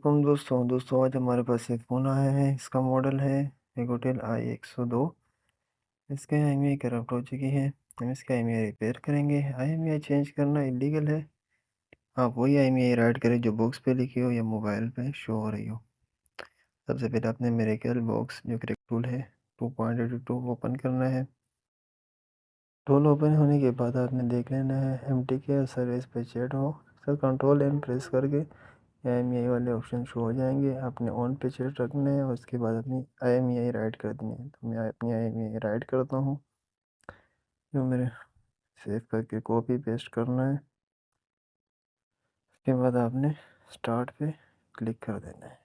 वालेकुम दोस्तों आज हमारे पास एक फ़ोन आया है। इसका मॉडल है एगोटेल i102। इसके IMEI करप्ट हो चुकी है। हम इसका IMEI रिपेयर करेंगे। IMEI चेंज करना इलीगल है। आप वही IMEI राइट करें जो बॉक्स पे लिखी हो या मोबाइल पे शो हो रही हो। सबसे पहले आपने मेरे ख्याल बॉक्स जो क्रैक टूल है 2.82 ओपन करना है। टूल ओपन होने के बाद आपने देख लेना है MTK सर्विस पे चेट हो। सर कंट्रोल एम प्रेस करके IMEI वाले ऑप्शन शो हो जाएंगे। आपने ऑन पे सेट रखना है और उसके बाद अपनी IMEI राइट कर देनी है। तो मैं अपनी IMEI राइट करता हूँ जो मेरे सेव करके कॉपी पेस्ट करना है। उसके बाद आपने स्टार्ट पे क्लिक कर देना है।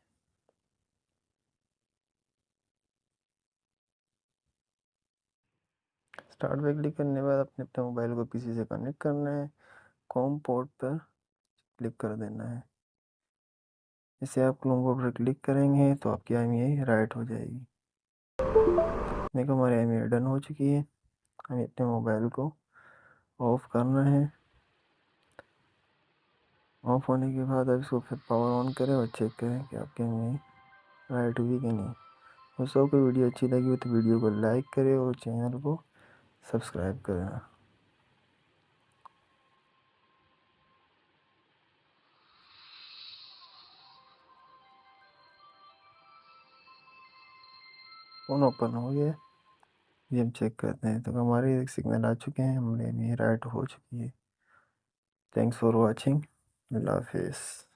स्टार्ट पे क्लिक करने के बाद अपने मोबाइल को PC से कनेक्ट करना है। कॉम पोर्ट पर क्लिक कर देना है। इसे आप कॉम पोर्ट पर क्लिक करेंगे तो आपकी IMEI राइट हो जाएगी। देखो हमारी IMEI डन हो चुकी है। हमें अपने मोबाइल को ऑफ करना है। ऑफ होने के बाद आप इसको फिर पावर ऑन करें और चेक करें कि आपके में राइट हुई कि नहीं। दोस्तों को वीडियो अच्छी लगी हो तो वीडियो को लाइक करें और चैनल को सब्सक्राइब करें। फ़ोन ओपन हो गया। ये हम चेक करते हैं तो हमारे सिग्नल आ चुके हैं। हमारे में राइट हो चुकी है। Thanks for watching. अल्लाह हाफिज़।